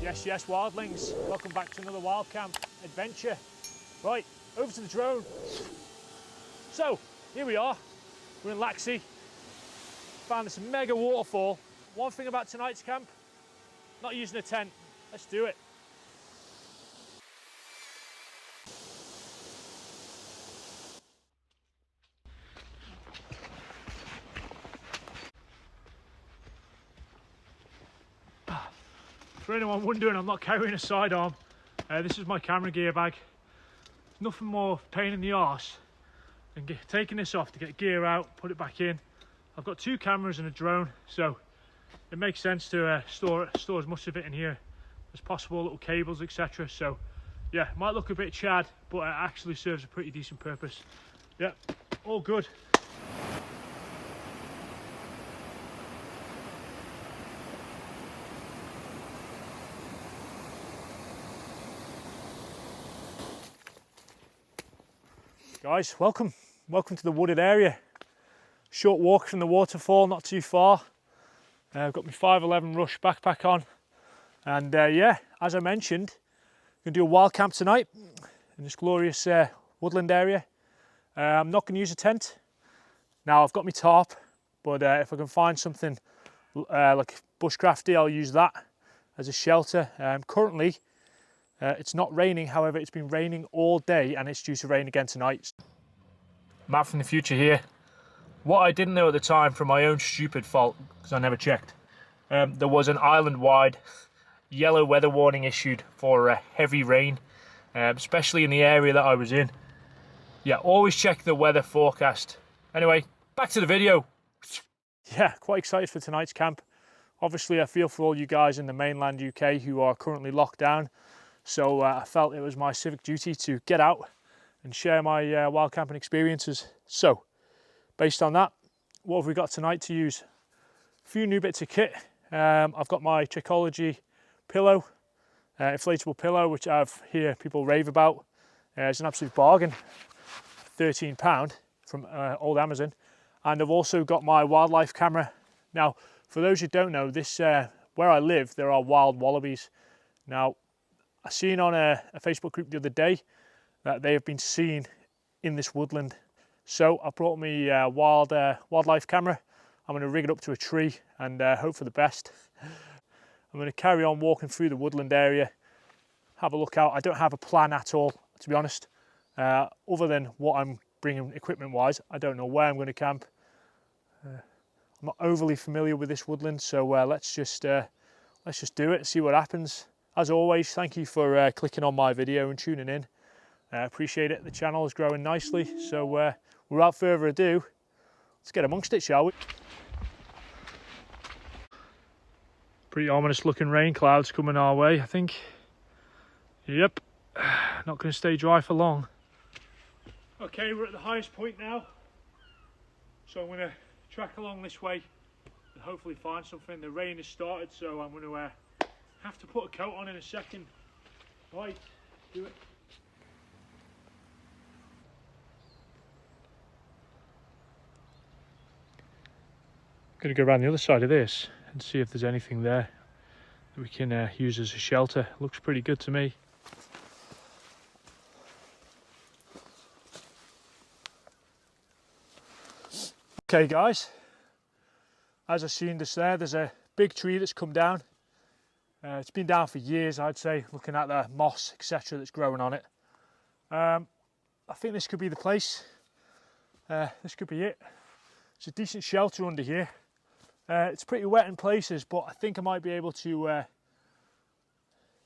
Yes, wildlings, welcome back to another wild camp adventure. Right, over to the drone. So, here we are, we're in Laxey. Found this mega waterfall. One thing about tonight's camp, not using a tent. Let's do it. For anyone wondering, I'm not carrying a sidearm. This is my camera gear bag. Nothing more pain in the arse than taking this off to get gear out, put it back in. I've got 2 cameras and a drone, so it makes sense to store as much of it in here as possible, little cables, etc. So yeah, might look a bit chad, but it actually serves a pretty decent purpose. Yeah, all good. Guys, welcome to the wooded area. Short walk from the waterfall, not too far. I've got my 511 Rush backpack on, and yeah, as I mentioned, I'm going to do a wild camp tonight in this glorious woodland area. I'm not going to use a tent. Now I've got my tarp, but if I can find something like bushcrafty, I'll use that as a shelter. Currently, it's not raining, however, it's been raining all day and it's due to rain again tonight. Map from the future here. What I didn't know at the time, from my own stupid fault, because I never checked, there was an island-wide yellow weather warning issued for heavy rain, especially in the area that I was in. Yeah, always check the weather forecast. Anyway, back to the video. Yeah, quite excited for tonight's camp. Obviously, I feel for all you guys in the mainland UK who are currently locked down. So I felt it was my civic duty to get out and share my wild camping experiences. So, based on that, what have we got tonight to use? A few new bits of kit. I've got my Trichology pillow, inflatable pillow, which I've hear people rave about. It's an absolute bargain, £13 from old Amazon. And I've also got my wildlife camera. Now, for those who don't know, this where I live, there are wild wallabies. Now, I seen on a Facebook group the other day that they have been seen in this woodland. So I brought me wildlife camera. I'm going to rig it up to a tree and hope for the best. I'm going to carry on walking through the woodland area, have a look out. I don't have a plan at all, to be honest, other than what I'm bringing equipment wise. I don't know where I'm going to camp. I'm not overly familiar with this woodland, so let's just do it, see what happens. As always, thank you for clicking on my video and tuning in. I appreciate it. The channel is growing nicely, so without further ado, let's get amongst it, shall we? Pretty ominous looking rain clouds coming our way, I think. Yep, not going to stay dry for long. Okay, we're at the highest point now, so I'm going to track along this way and hopefully find something. The rain has started, so I'm going to have to put a coat on in a second. Right, do it. I'm going to go around the other side of this and see if there's anything there that we can use as a shelter. Looks pretty good to me. Okay guys, as I've seen this there's a big tree that's come down. It's been down for years, I'd say, looking at the moss, etc. that's growing on it. I think this could be the place. This could be it. It's a decent shelter under here. It's pretty wet in places, but I think I might be able to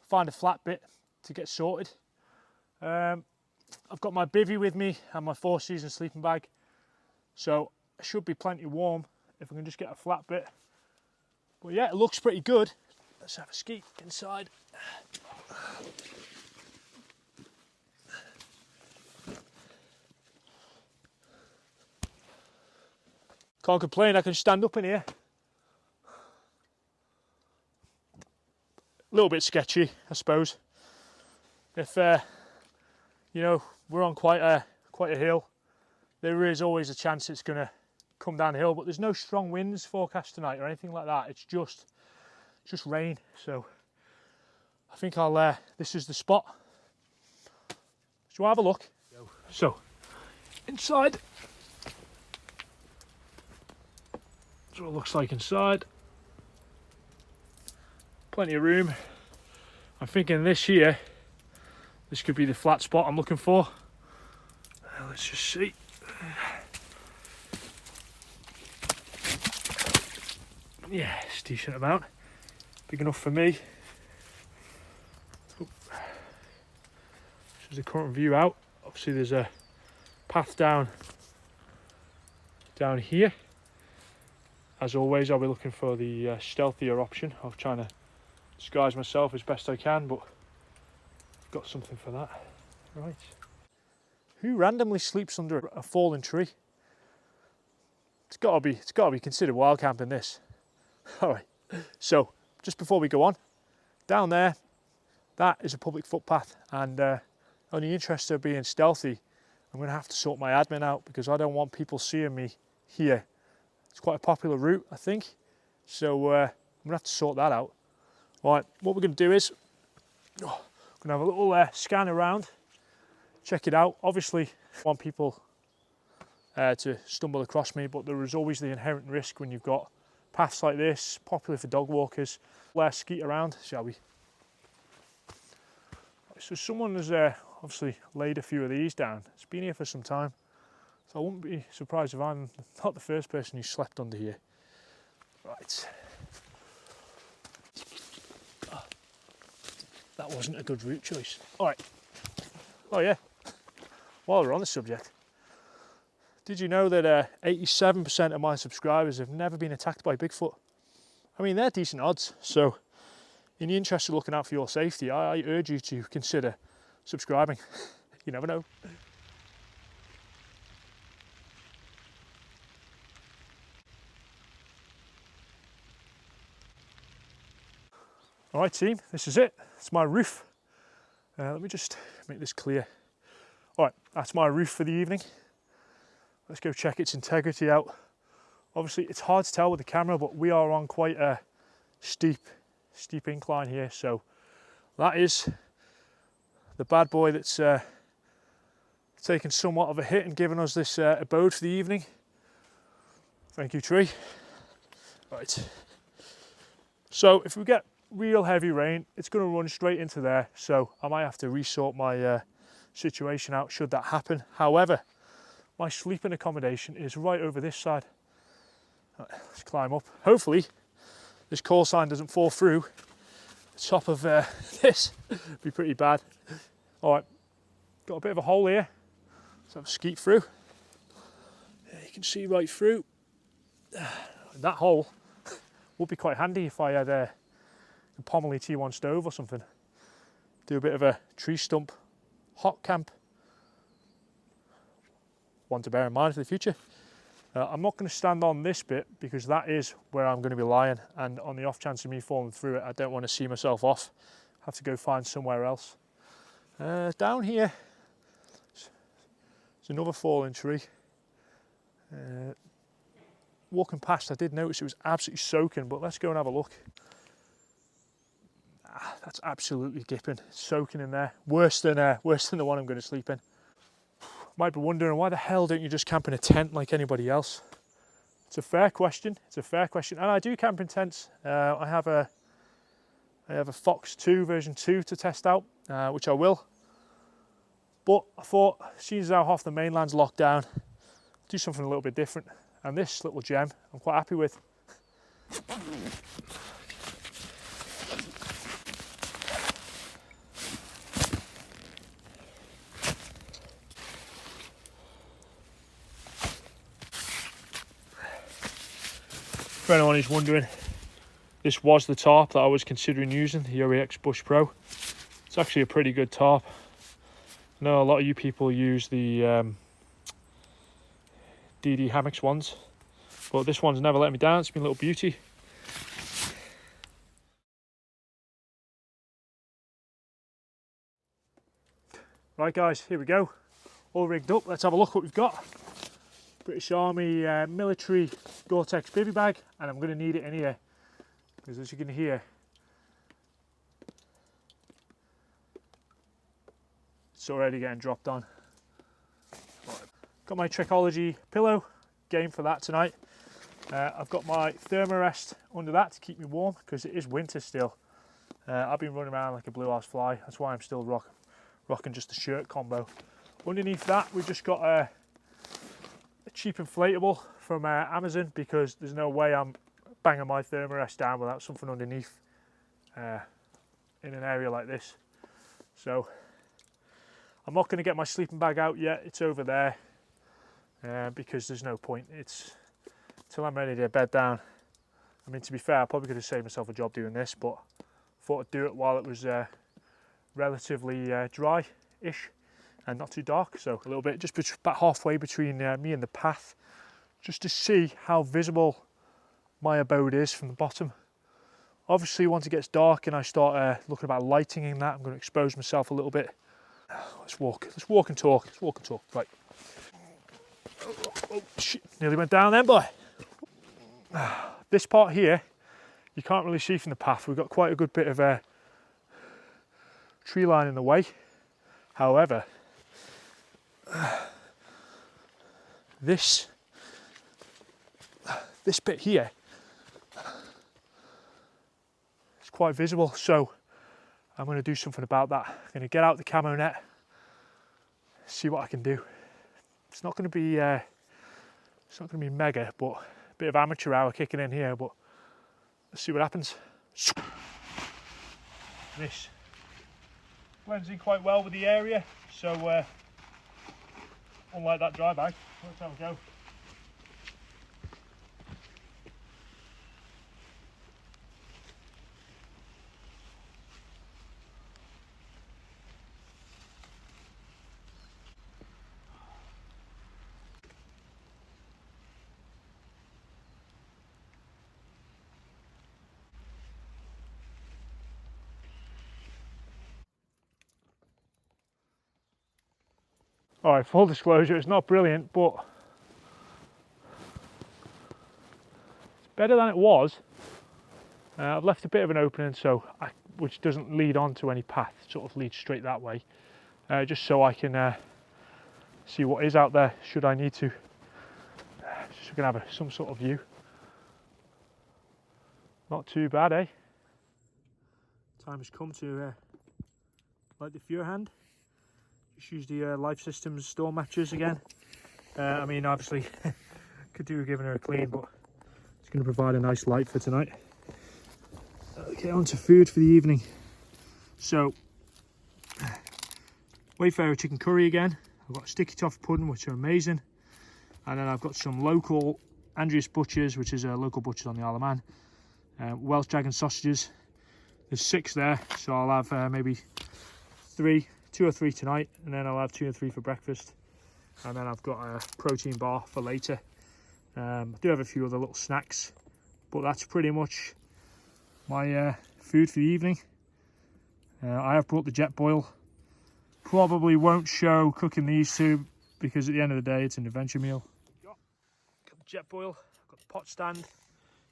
find a flat bit to get sorted. I've got my bivvy with me and my 4-season sleeping bag, so it should be plenty warm if I can just get a flat bit. But yeah, it looks pretty good. Let's have a skeet inside. Can't complain, I can stand up in here. A little bit sketchy, I suppose. If you know, we're on quite a hill, there is always a chance it's going to come downhill, but there's no strong winds forecast tonight or anything like that. It's just rain, so think I'll, this is the spot. Shall I have a look? So, inside. That's what it looks like inside. Plenty of room. I'm thinking this here, this could be the flat spot I'm looking for. Let's just see. Yeah, it's a decent amount. Big enough for me. This is the current view out. Obviously there's a path down here. As always, I'll be looking for the stealthier option of trying to disguise myself as best I can, but I've got something for that. Right. Who randomly sleeps under a fallen tree? It's gotta be considered wild camping, this. Alright, so just before we go on, down there, that is a public footpath, and on the interest of being stealthy, I'm going to have to sort my admin out because I don't want people seeing me here. It's quite a popular route, I think, so I'm going to have to sort that out. Right, what we're going to do is, we're going to have a little scan around, check it out. Obviously, I want people to stumble across me, but there is always the inherent risk when you've got paths like this, popular for dog walkers. Let's skeet around, shall we? So someone has obviously laid a few of these down. It's been here for some time, so I wouldn't be surprised if I'm not the first person who slept under here. Right. Oh, that wasn't a good route choice. All right. Oh yeah, while we're on the subject, did you know that 87% of my subscribers have never been attacked by Bigfoot? I mean, they're decent odds, so in the interest of looking out for your safety, I urge you to consider subscribing. You never know. All right, team, this is it. It's my roof. Let me just make this clear. All right, that's my roof for the evening. Let's go check its integrity out. Obviously, it's hard to tell with the camera, but we are on quite a steep incline here. So that is the bad boy that's taken somewhat of a hit and given us this abode for the evening. Thank you, tree. Right. So if we get real heavy rain, it's going to run straight into there. So I might have to resort my situation out should that happen. However, my sleeping accommodation is right over this side. Right, let's climb up. Hopefully this call sign doesn't fall through the top of this. It'd be pretty bad. All right, got a bit of a hole here. Let's have a skeet through. Yeah, you can see right through. That hole would be quite handy if I had a Pomerley T1 stove or something. Do a bit of a tree stump hot camp. One to bear in mind for the future. I'm not going to stand on this bit because that is where I'm going to be lying, and on the off chance of me falling through it, I don't want to see myself off. Have to go find somewhere else. Down here, there's another fallen tree. Walking past, I did notice it was absolutely soaking, but let's go and have a look. That's absolutely dipping, soaking in there. Worse than the one I'm going to sleep in. Might be wondering, why the hell don't you just camp in a tent like anybody else? It's a fair question. It's a fair question, and I do camp in tents. I have a Fox 2 version 2 to test out, which I will. But I thought, seeing as how half the mainland's locked down, do something a little bit different. And this little gem, I'm quite happy with. For anyone who's wondering, this was the tarp that I was considering using, the OEX Bush Pro. It's actually a pretty good tarp. I know a lot of you people use the DD Hammocks ones, but this one's never let me down. It's been a little beauty. Right guys, here we go. All rigged up. Let's have a look what we've got. British Army military Gore-Tex bivy bag, and I'm going to need it in here because, as you can hear, It's already getting dropped on. Got my Trekology pillow, game for that tonight. I've got my thermarest under that to keep me warm because it is winter still. I've been running around like a blue house fly. That's why I'm still rocking just the shirt combo. Underneath that, we've just got a cheap inflatable from Amazon because there's no way I'm banging my thermarest down without something underneath in an area like this. So I'm not going to get my sleeping bag out yet. It's over there because there's no point. It's till I'm ready to bed down. I mean, to be fair, I probably could have saved myself a job doing this, but thought I'd do it while it was relatively dry-ish and not too dark. So a little bit, just about halfway between me and the path, just to see how visible my abode is from the bottom. Obviously, once it gets dark and I start looking about lighting in that, I'm going to expose myself a little bit. Let's walk and talk. Right. Oh shit, nearly went down then, boy. This part here, you can't really see from the path. We've got quite a good bit of tree line in the way. However, this bit here is quite visible, so I'm going to do something about that. I'm going to get out the camo net, see what I can do. It's not going to be mega, but a bit of amateur hour kicking in here. But let's see what happens. This blends in quite well with the area, so unlike that dry bag, let's have a go. Alright, full disclosure, it's not brilliant, but it's better than it was. I've left a bit of an opening, which doesn't lead on to any path, it sort of leads straight that way, just so I can see what is out there should I need to. Just so I can have some sort of view. Not too bad, eh? Time has come to light the Feurhand. Just use the Life Systems storm matches again. I mean, obviously, could do with giving her a clean, but it's going to provide a nice light for tonight. Okay, on to food for the evening. So, Wayfarer chicken curry again. I've got sticky toffee pudding, which are amazing. And then I've got some local Andreas Butchers, which is a local butcher on the Isle of Man. Welsh dragon sausages. There's 6 there, so I'll have maybe 2 or 3 tonight, and then I'll have 2 or 3 for breakfast. And then I've got a protein bar for later. I do have a few other little snacks, but that's pretty much my food for the evening. I have brought the jet boil. Probably won't show cooking these 2 because at the end of the day it's an adventure meal. Got the jet boil, got the pot stand. If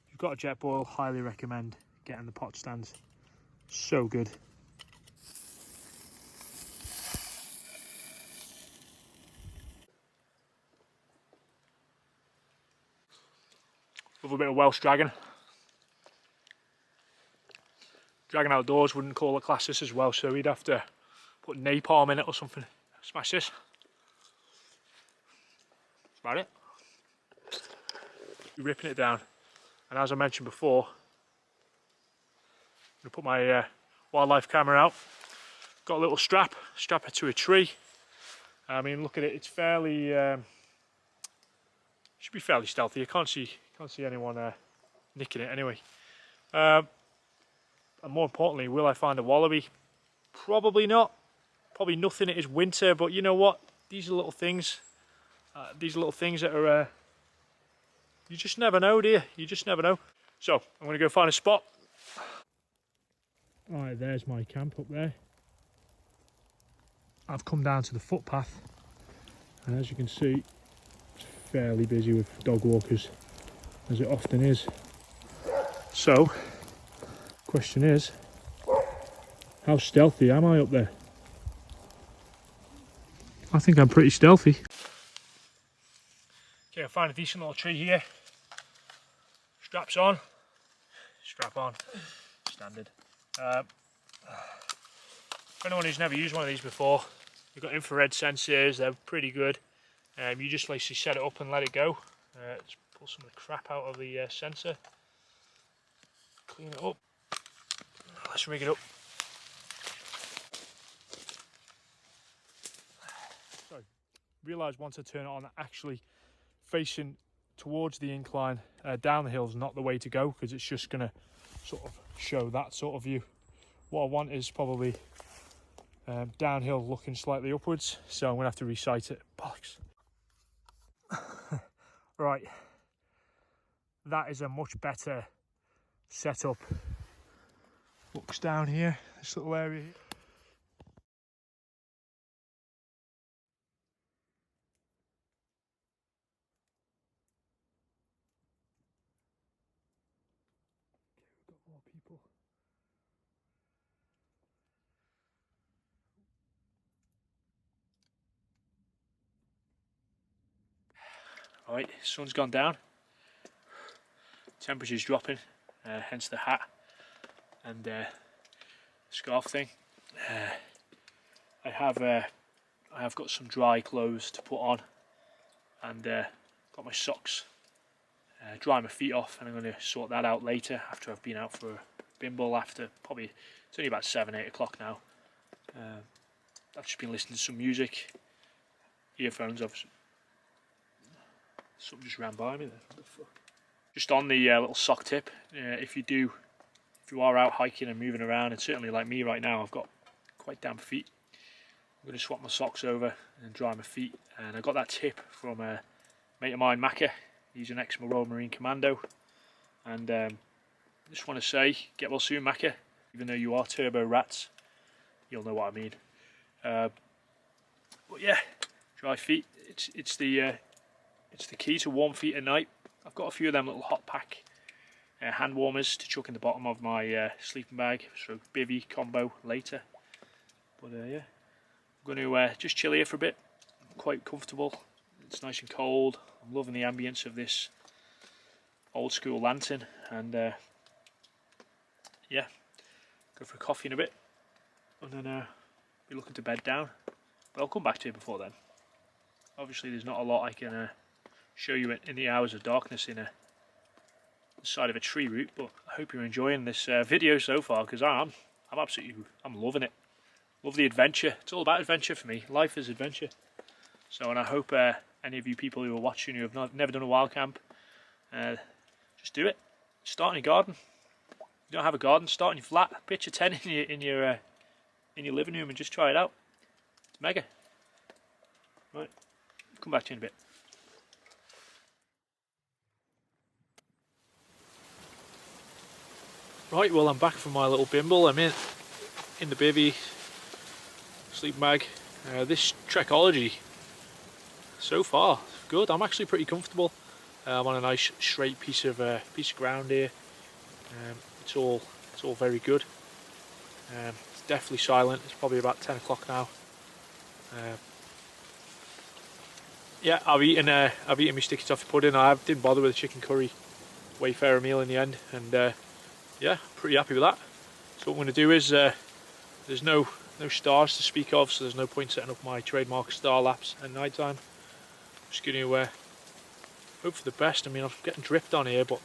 you've got a jet boil, highly recommend getting the pot stands. So good. Love a bit of Welsh dragon. Dragon Outdoors wouldn't call it class this as well, so we'd have to put napalm in it or something. Smash this. That's about it. You're ripping it down. And as I mentioned before, I'm going to put my wildlife camera out. Got a little strap it to a tree. I mean, look at it, it's fairly, should be fairly stealthy. I can't see anyone nicking it anyway. And more importantly, will I find a wallaby? Probably not. Probably nothing. It is winter, but you know what? These are little things. These are little things that are. You just never know, do you? You just never know. So I'm going to go find a spot. All right, there's my camp up there. I've come down to the footpath, and as you can see, it's fairly busy with dog walkers, as it often is. So, question is, how stealthy am I up there? I think I'm pretty stealthy. Okay, I found a decent little tree here. Straps on. Strap on. Standard. For anyone who's never used one of these before, you've got infrared sensors, they're pretty good. You just basically set it up and let it go. Let's pull some of the crap out of the sensor. Clean it up. Let's rig it up. Sorry, realised once I turn it on, actually facing towards the incline down the hill is not the way to go, because it's just going to sort of show that sort of view. What I want is probably downhill looking slightly upwards, so I'm going to have to resight it. Bollocks. Right, that is a much better setup. Looks down here, this little area here. Okay, we've got more people. Right, sun's gone down. Temperature's dropping, hence the hat and scarf thing. I have got some dry clothes to put on, and got my socks. Dry my feet off, and I'm going to sort that out later after I've been out for a bimble. After probably, it's only about 7-8 o'clock now. I've just been listening to some music. Earphones, obviously. Something just ran by me there. What the fuck? Just on the little sock tip, if you are out hiking and moving around, and certainly like me right now, I've got quite damp feet. I'm going to swap my socks over and dry my feet. And I got that tip from a mate of mine, Macca. He's an ex-Royal Marine Commando. And I just want to say, get well soon, Macca. Even though you are turbo rats, you'll know what I mean. But yeah, dry feet. It's the key to warm feet at night. I've got a few of them little hot pack hand warmers to chuck in the bottom of my sleeping bag, so bivvy combo later. But yeah, I'm going to just chill here for a bit. I'm quite comfortable. It's nice and cold. I'm loving the ambience of this old school lantern, and yeah, go for a coffee in a bit, and then be looking to bed down. But I'll come back to you before then. Obviously, there's not a lot I can show you in the hours of darkness in the side of a tree route, but I hope you're enjoying this video so far, because I'm loving it. Love the adventure. It's all about adventure for me. Life is adventure. So, and I hope any of you people who are watching who have never done a wild camp, just do it. Start in your garden. If you don't have a garden, start in your flat. Pitch a tent in your living room and just try it out. It's mega. Right, come back to you in a bit. Right, well, I'm back from my little bimble. I'm in the bivvy, sleeping bag. This Trekology, so far, good. I'm actually pretty comfortable. I'm on a nice straight piece of ground here. It's all very good. It's definitely silent. It's probably about 10 o'clock now. Yeah, I've eaten my sticky toffee pudding. I didn't bother with the chicken curry Wayfarer meal in the end, and yeah, pretty happy with that. So what I'm going to do is, there's no stars to speak of, so there's no point setting up my trademark star laps at night time. Just going to hope for the best. I mean, I'm getting dripped on here, but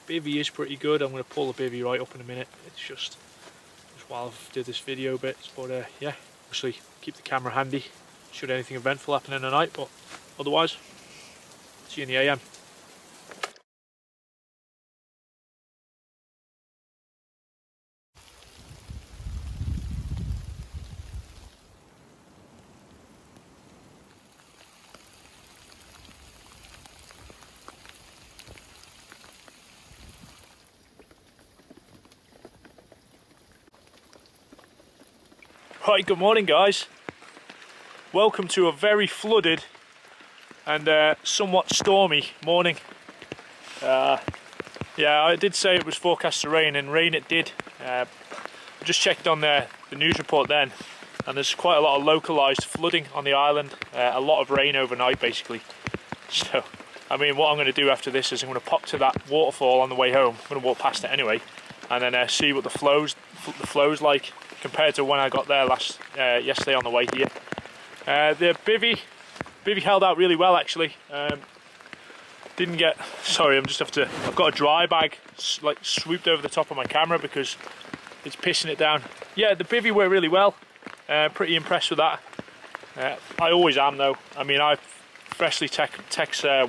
bivvy is pretty good. I'm going to pull the bivvy right up in a minute. It's just while I've did this video bits, but yeah, obviously keep the camera handy should anything eventful happen in the night, but otherwise, see you in the AM. Right, good morning guys. Welcome to a very flooded and somewhat stormy morning. Yeah, I did say it was forecast to rain, and rain it did. I just checked on the news report then, and there's quite a lot of localised flooding on the island. A lot of rain overnight, basically. So, I mean, what I'm going to do after this is I'm going to pop to that waterfall on the way home. I'm going to walk past it anyway, and then see what the flow's like compared to when I got there yesterday on the way here. The bivvy held out really well, actually. Didn't get, sorry, I've got a dry bag like swooped over the top of my camera because it's pissing it down. Yeah, the bivvy worked really well. Pretty impressed with that. I always am though. I mean, I freshly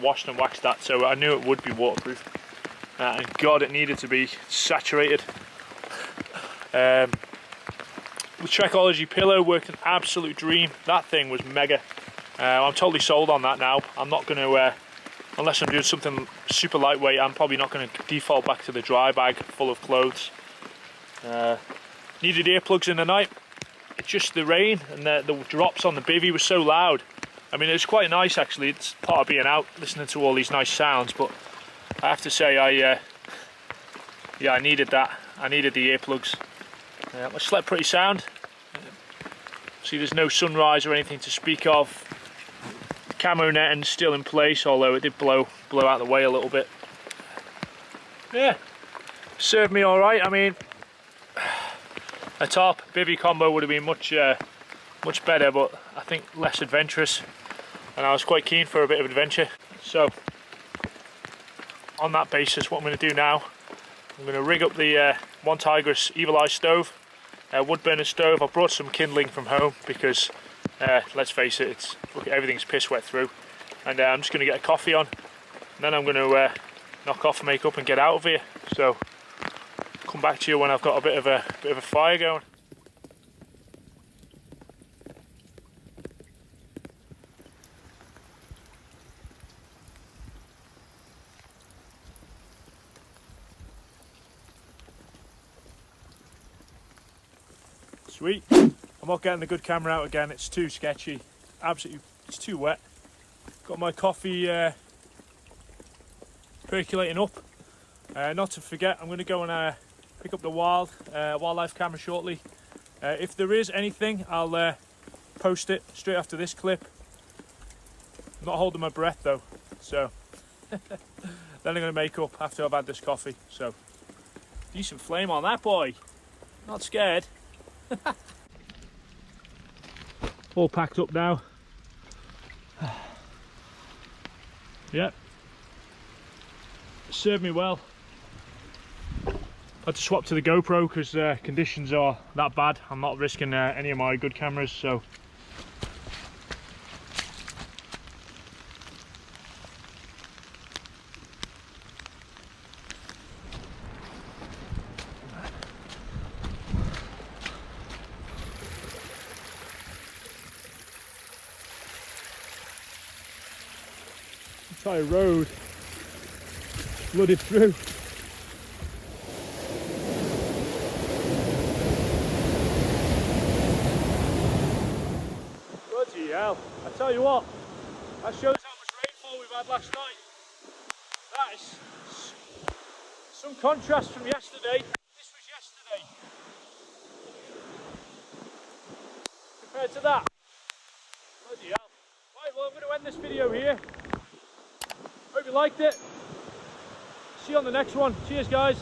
washed and waxed that, so I knew it would be waterproof. And God, it needed to be saturated. The Trekology pillow worked an absolute dream. That thing was mega. I'm totally sold on that now. I'm not going to, unless I'm doing something super lightweight, I'm probably not going to default back to the dry bag full of clothes. Needed earplugs in the night. It's just the rain and the drops on the bivvy was so loud. I mean, it was quite nice actually. It's part of being out, listening to all these nice sounds, but I have to say I needed that. I needed the earplugs. I slept pretty sound. See, there's no sunrise or anything to speak of. The camo netting's still in place, although it did blow out the way a little bit. Yeah, served me all right. I mean, a tarp bivvy combo would have been much better, but I think less adventurous, and I was quite keen for a bit of adventure. So on that basis, what I'm going to do now, I'm going to rig up the OneTigris Evil Eye stove, wood burner stove. I brought some kindling from home because let's face it, everything's piss wet through, and I'm just going to get a coffee on, and then I'm going to knock off makeup and get out of here. So come back to you when I've got a bit of a fire going. Sweet. I'm not getting the good camera out again, it's too sketchy. Absolutely, it's too wet. Got my coffee percolating up. Not to forget, I'm going to go and pick up the wildlife camera shortly. If there is anything, I'll post it straight after this clip. I'm not holding my breath though, so then I'm going to make up after I've had this coffee. So decent flame on that boy, not scared. All packed up now. Yep, served me well. I had to swap to the GoPro because conditions are that bad. I'm not risking any of my good cameras, so entire road flooded through. Bloody hell, I tell you what, that shows how much rainfall we've had last night. That is some contrast from yesterday. This was yesterday compared to that. Bloody hell. Right, well, I'm going to end this video here. Hope you liked it. See you on the next one. Cheers, guys.